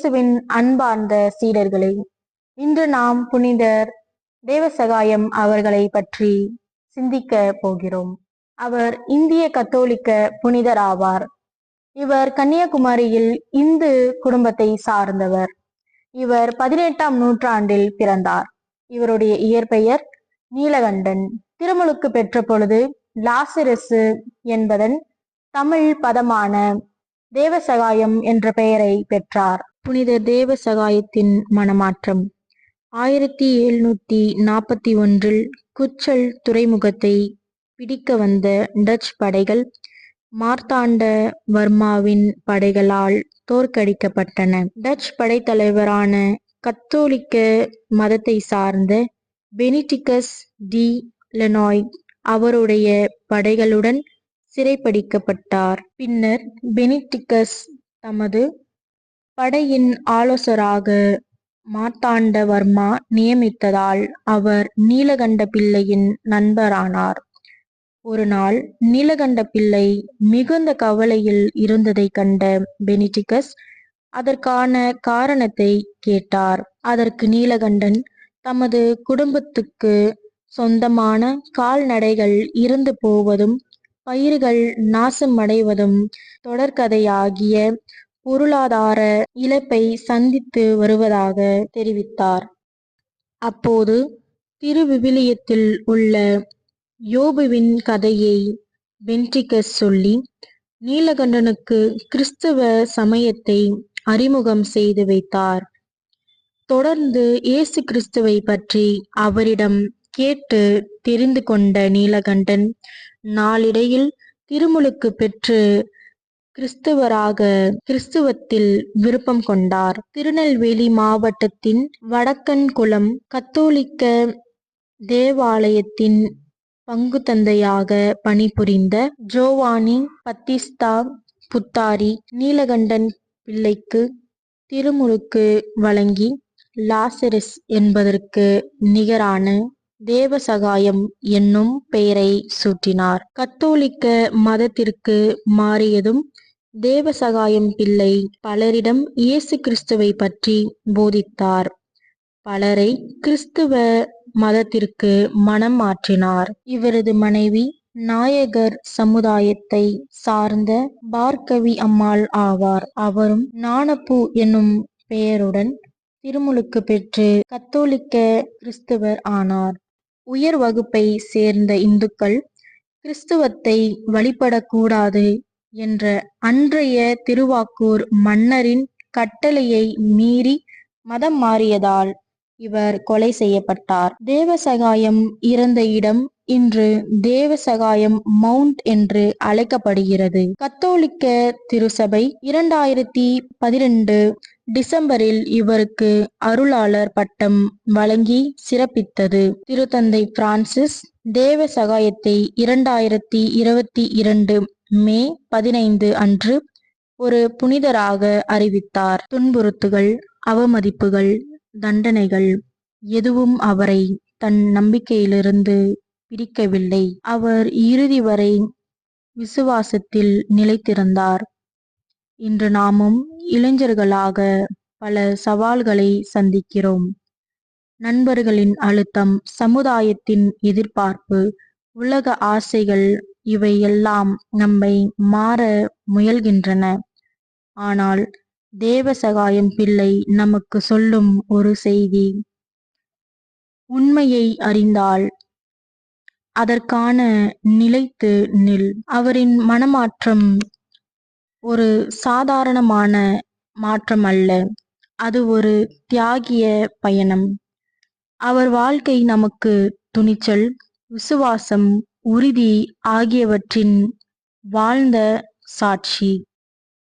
இயேசுவின் அன்பார்ந்த சீடர்களே, இன்று நாம் புனிதர் தேவசகாயம் அவர்களை பற்றி சிந்திக்க போகிறோம். அவர் இந்திய கத்தோலிக்க புனிதர் ஆவார். இவர் கன்னியாகுமரியில் இந்து குடும்பத்தை சார்ந்தவர். இவர் 18ஆம் நூற்றாண்டில் பிறந்தார். இவருடைய இயற்பெயர் நீலகண்டன். திருமுழுக்கு பெற்ற பொழுது லாசரசு என்பதன் தமிழ் பதமான தேவசகாயம் என்ற பெயரை பெற்றார். புனித தேவசகாயத்தின் மனமாற்றம் 1741 குச்சல் துறைமுகத்தை பிடிக்க வந்த டச் படைகள் மார்த்தாண்ட வர்மாவின் படைகளால் தோற்கடிக்கப்பட்டன. டச் படைத்தலைவரான கத்தோலிக்க மதத்தை சார்ந்த பெனிடிகஸ் டி லெனாய் அவருடைய படைகளுடன் சிறைப்பிடிக்கப்பட்டார். பின்னர் பெனிடிகஸ் தமது படையின் ஆலோசகராக மார்த்தாண்ட வர்மா நியமித்ததால் அவர் நீலகண்ட பிள்ளையின் நண்பரானார். ஒரு நாள் நீலகண்ட பிள்ளை மிகுந்த கவலையில் இருந்ததை கண்ட பெனிடிகஸ் அதற்கான காரணத்தை கேட்டார். அதற்கு நீலகண்டன் தமது குடும்பத்துக்கு சொந்தமான கால்நடைகள் இறந்து போவதும் பயிர்கள் நாசமடைவதும் தொடர்கதையாகிய பொருளாதார இழப்பை சந்தித்து வருவதாக தெரிவித்தார். அப்போது திருவிவிலியத்தில் உள்ள யோபுவின் கதையை பெனிடிகஸ் சொல்லி நீலகண்டனுக்கு கிறிஸ்தவ சமயத்தை அறிமுகம் செய்து வைத்தார். தொடர்ந்து இயேசு கிறிஸ்துவை பற்றி அவரிடம் கேட்டு தெரிந்து கொண்ட நீலகண்டன் நாளிடையில் திருமுழுக்கு பெற்று கிறிஸ்துவத்தில் விருப்பம் கொண்டார். திருநெல்வேலி மாவட்டத்தின் வடக்கன்குளம் கத்தோலிக்க தேவாலயத்தின் பங்குத்தந்தையாக பணிபுரிந்த ஜோவானி பத்திஸ்தா புத்தாரி நீலகண்டன் பிள்ளைக்கு திருமுழுக்கு வழங்கி லாசரஸ் என்பதற்கு நிகரான தேவசகாயம் என்னும் பெயரை சூட்டினார். கத்தோலிக்க மதத்திற்கு மாறியதும் தேவசகாயம் பிள்ளை பலரிடம் இயேசு கிறிஸ்துவை பற்றி போதித்தார். பலரை கிறிஸ்துவ மதத்திற்கு மனம் மாற்றினார். இவரது மனைவி நாயகர் சமுதாயத்தை சார்ந்த பார்கவி அம்மாள் ஆவார். அவரும் ஞானப்பூ என்னும் பெயருடன் திருமுழுக்கு பெற்று கத்தோலிக்க கிறிஸ்தவர் ஆனார். உயர் வகுப்பை சேர்ந்த இந்துக்கள் கிறிஸ்துவத்தை வழிபடக்கூடாது என்ற அன்றைய திருவாக்கூர் மன்னரின் கட்டளையை மீறி மதம் மாறியதால் இவர் கொலை செய்யப்பட்டார். தேவசகாயம் இறந்த இடம் இன்று தேவசகாயம் மவுண்ட் என்று அழைக்கப்படுகிறது. கத்தோலிக்க திருச்சபை 2012 டிசம்பரில் இவருக்கு அருளாளர் பட்டம் வழங்கி சிறப்பித்தது. திருத்தந்தை பிரான்சிஸ் தேவசகாயத்தை 2022 மே 15 அன்று ஒரு புனிதராக அறிவித்தார். துன்புறுத்துகள், அவமதிப்புகள், தண்டனைகள் எதுவும் அவரை தன் நம்பிக்கையிலிருந்து பிரிக்கவில்லை. அவர் இறுதி வரை விசுவாசத்தில் நிலைத்திருந்தார். இன்று நாமும் இளைஞர்களாக பல சவால்களை சந்திக்கிறோம். நண்பர்களின் அழுத்தம், சமுதாயத்தின் எதிர்பார்ப்பு, உலக ஆசைகள் இவை எல்லாம் நம்மை மாற முயல்கின்றன. ஆனால் தேவசகாயம் பிள்ளை நமக்கு சொல்லும் ஒரு செய்தி: உண்மையை அறிந்தால் அதற்கான நிலைத்து நில். அவரின் மனமாற்றம் ஒரு சாதாரணமான மாற்றம் அல்ல, அது ஒரு தியாகிய பயணம். அவர் வாழ்க்கை நமக்கு துணிச்சல், விசுவாசம், உறுதி ஆகியவற்றின் வாழ்ந்த சாட்சி.